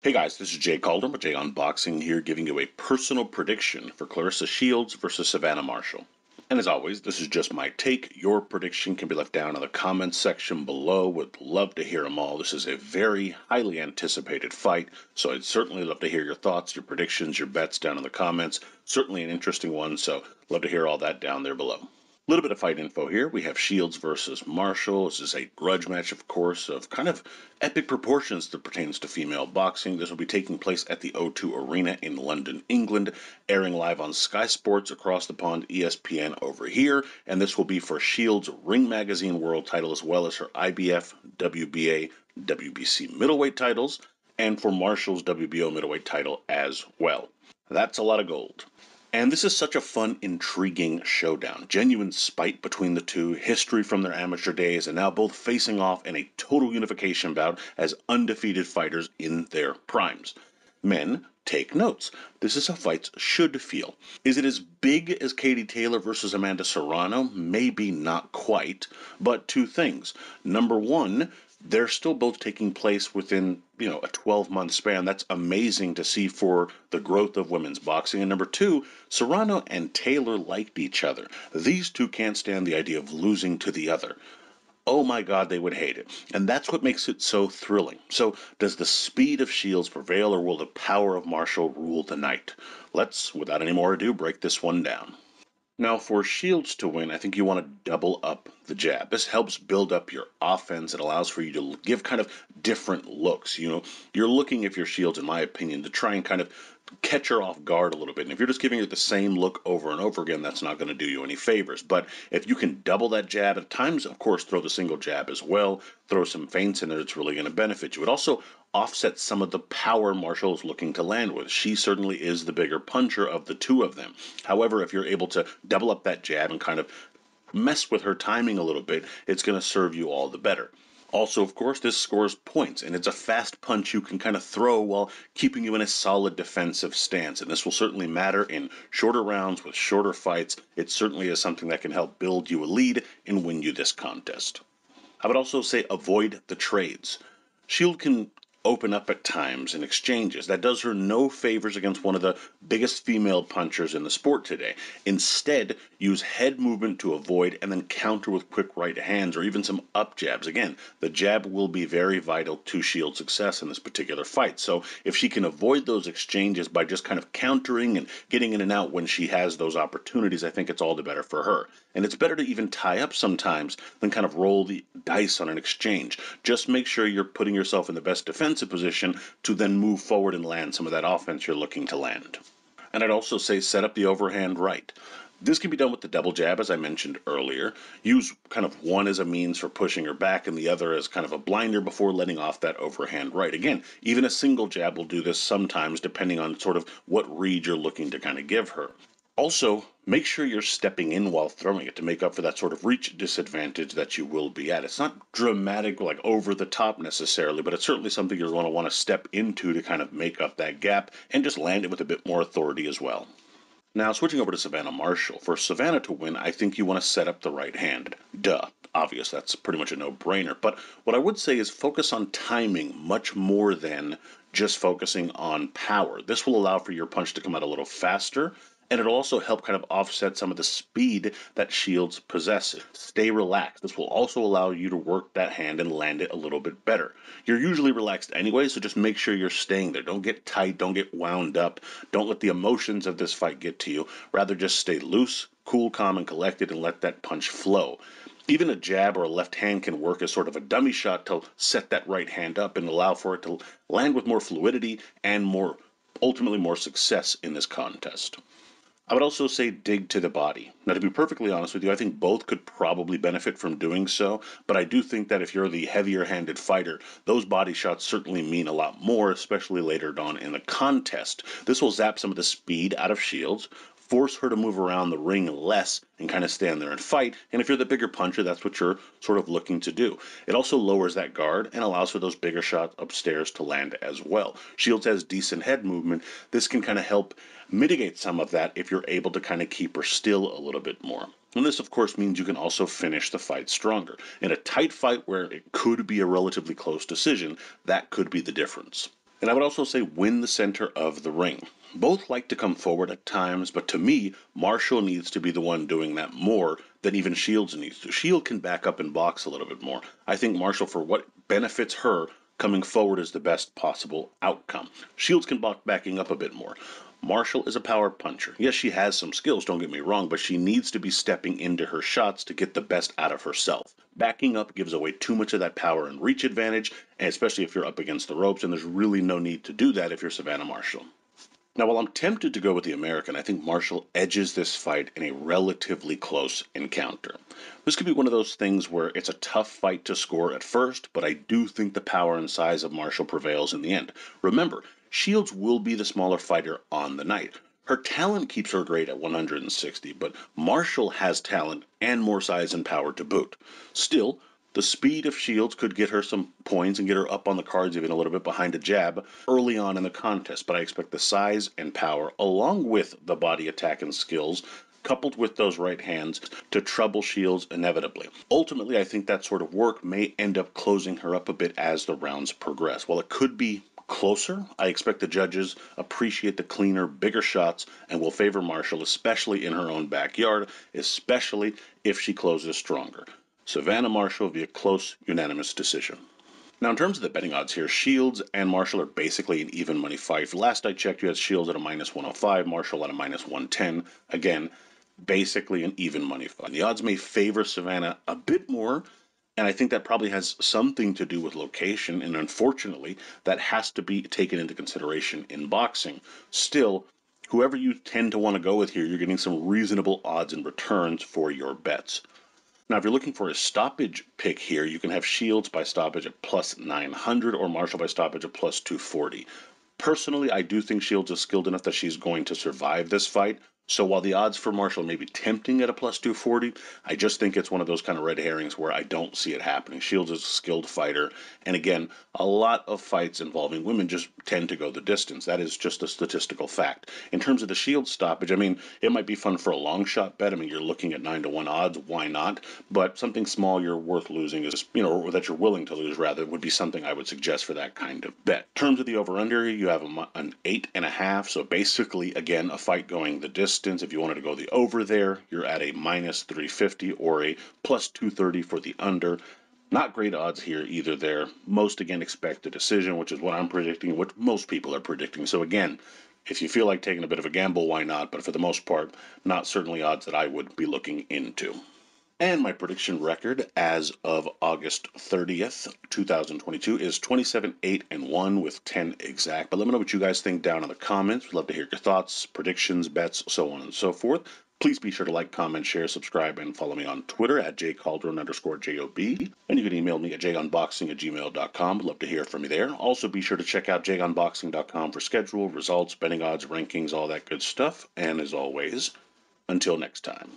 Hey guys, this is Jay Calder with Jay Unboxing here, giving you a personal prediction for Claressa Shields versus Savannah Marshall. And as always, this is just my take. Your prediction can be left down in the comments section below. Would love to hear them all. This is a very highly anticipated fight, so I'd certainly love to hear your thoughts, your predictions, your bets down in the comments. Certainly an interesting one, so love to hear all that down there below. A little bit of fight info here. We have Shields versus Marshall. This is a grudge match, of course, of kind of epic proportions that pertains to female boxing. This will be taking place at the O2 Arena in London, England, airing live on Sky Sports across the pond, ESPN over here. And this will be for Shields' Ring Magazine World title as well as her IBF, WBA, WBC middleweight titles, and for Marshall's WBO middleweight title as well. That's a lot of gold. And this is such a fun, intriguing showdown. Genuine spite between the two, history from their amateur days, and now both facing off in a total unification bout as undefeated fighters in their primes. Men, take notes. This is how fights should feel. Is it as big as Katie Taylor versus Amanda Serrano? Maybe not quite, but two things. Number one, they're still both taking place within, a 12-month span. That's amazing to see for the growth of women's boxing. And number two, Serrano and Taylor liked each other. These two can't stand the idea of losing to the other. Oh my God, they would hate it. And that's what makes it so thrilling. So, does the speed of Shields prevail, or will the power of Marshall rule the night? Let's, without any more ado, break this one down. Now, for Shields to win, I think you want to double up the jab. This helps build up your offense. It allows for you to give kind of different looks. You're looking, if you're Shields, in my opinion, to try and kind of catch her off guard a little bit. And if you're just giving her the same look over and over again, that's not going to do you any favors. But if you can double that jab, at times, of course, throw the single jab as well, throw some feints in there, it's really going to benefit you. It also offsets some of the power Marshall is looking to land with. She certainly is the bigger puncher of the two of them. However, if you're able to double up that jab and kind of mess with her timing a little bit, it's going to serve you all the better. Also, of course, this scores points, and it's a fast punch you can kind of throw while keeping you in a solid defensive stance. And this will certainly matter in shorter rounds with shorter fights. It certainly is something that can help build you a lead and win you this contest. I would also say avoid the trades. Shield can open up at times in exchanges. That does her no favors against one of the biggest female punchers in the sport today. Instead, use head movement to avoid and then counter with quick right hands or even some up jabs. Again, the jab will be very vital to Shield's success in this particular fight. So if she can avoid those exchanges by just kind of countering and getting in and out when she has those opportunities, I think it's all the better for her. And it's better to even tie up sometimes than kind of roll the dice on an exchange. Just make sure you're putting yourself in the best defensive position to then move forward and land some of that offense you're looking to land. And I'd also say set up the overhand right. This can be done with the double jab, as I mentioned earlier. Use kind of one as a means for pushing her back and the other as kind of a blinder before letting off that overhand right. Again, even a single jab will do this sometimes, depending on sort of what read you're looking to kind of give her. Also, make sure you're stepping in while throwing it to make up for that sort of reach disadvantage that you will be at. It's not dramatic, like over the top necessarily, but it's certainly something you're going to want to step into to kind of make up that gap and just land it with a bit more authority as well. Now, switching over to Savannah Marshall. For Savannah to win, I think you want to set up the right hand. Duh. Obvious, that's pretty much a no-brainer. But what I would say is focus on timing much more than just focusing on power. This will allow for your punch to come out a little faster, and it'll also help kind of offset some of the speed that Shields possesses. Stay relaxed. This will also allow you to work that hand and land it a little bit better. You're usually relaxed anyway, so just make sure you're staying there. Don't get tight, don't get wound up, don't let the emotions of this fight get to you. Rather just stay loose, cool, calm, and collected and let that punch flow. Even a jab or a left hand can work as sort of a dummy shot to set that right hand up and allow for it to land with more fluidity and ultimately more success in this contest. I would also say dig to the body. Now, to be perfectly honest with you, I think both could probably benefit from doing so, but I do think that if you're the heavier-handed fighter, those body shots certainly mean a lot more, especially later on in the contest. This will zap some of the speed out of Shields, force her to move around the ring less and kind of stand there and fight, and if you're the bigger puncher, that's what you're sort of looking to do. It also lowers that guard and allows for those bigger shots upstairs to land as well. Shields has decent head movement. This can kind of help mitigate some of that if you're able to kind of keep her still a little bit more. And this, of course, means you can also finish the fight stronger. In a tight fight where it could be a relatively close decision, that could be the difference. And I would also say win the center of the ring. Both like to come forward at times, but to me, Marshall needs to be the one doing that more than even Shields needs to. Shield can back up and box a little bit more. I think Marshall, for what benefits her, coming forward is the best possible outcome. Shields can backing up a bit more. Marshall is a power puncher. Yes, she has some skills, don't get me wrong, but she needs to be stepping into her shots to get the best out of herself. Backing up gives away too much of that power and reach advantage, and especially if you're up against the ropes, and there's really no need to do that if you're Savannah Marshall. Now, while I'm tempted to go with the American, I think Marshall edges this fight in a relatively close encounter. This could be one of those things where it's a tough fight to score at first, but I do think the power and size of Marshall prevails in the end. Remember, Shields will be the smaller fighter on the night. Her talent keeps her great at 160, but Marshall has talent and more size and power to boot. Still, the speed of Shields could get her some points and get her up on the cards even a little bit behind a jab early on in the contest, but I expect the size and power, along with the body attack and skills, coupled with those right hands, to trouble Shields inevitably. Ultimately, I think that sort of work may end up closing her up a bit as the rounds progress. While it could be closer, I expect the judges appreciate the cleaner, bigger shots and will favor Marshall, especially in her own backyard, especially if she closes stronger. Savannah Marshall via close, unanimous decision. Now, in terms of the betting odds here, Shields and Marshall are basically an even money fight. Last I checked, you had Shields at a minus 105, Marshall at a minus 110. Again, basically an even money fight. The odds may favor Savannah a bit more, and I think that probably has something to do with location, and unfortunately, that has to be taken into consideration in boxing. Still, whoever you tend to want to go with here, you're getting some reasonable odds and returns for your bets. Now, if you're looking for a stoppage pick here, you can have Shields by stoppage at plus 900 or Marshall by stoppage at plus 240. Personally, I do think Shields is skilled enough that she's going to survive this fight. So while the odds for Marshall may be tempting at a plus 240, I just think it's one of those kind of red herrings where I don't see it happening. Shields is a skilled fighter. And again, a lot of fights involving women just tend to go the distance. That is just a statistical fact. In terms of the Shields stoppage, I mean, it might be fun for a long shot bet. I mean, you're looking at 9-1 odds. Why not? But something small you're worth losing is, or that you're willing to lose, rather, would be something I would suggest for that kind of bet. In terms of the over-under, you have an 8.5. So basically, again, a fight going the distance. If you wanted to go the over there, you're at a minus 350 or a plus 230 for the under. Not great odds here either there. Most, again, expect a decision, which is what I'm predicting, what most people are predicting. So again, if you feel like taking a bit of a gamble, why not? But for the most part, not certainly odds that I would be looking into. And my prediction record as of August 30th, 2022 is 27-8-1 with 10 exact. But let me know what you guys think down in the comments. We'd love to hear your thoughts, predictions, bets, so on and so forth. Please be sure to like, comment, share, subscribe, and follow me on Twitter at jcaldron_JOB. And you can email me at jagunboxing@gmail.com. Love to hear from you there. Also, be sure to check out jagunboxing.com for schedule, results, betting odds, rankings, all that good stuff. And as always, until next time.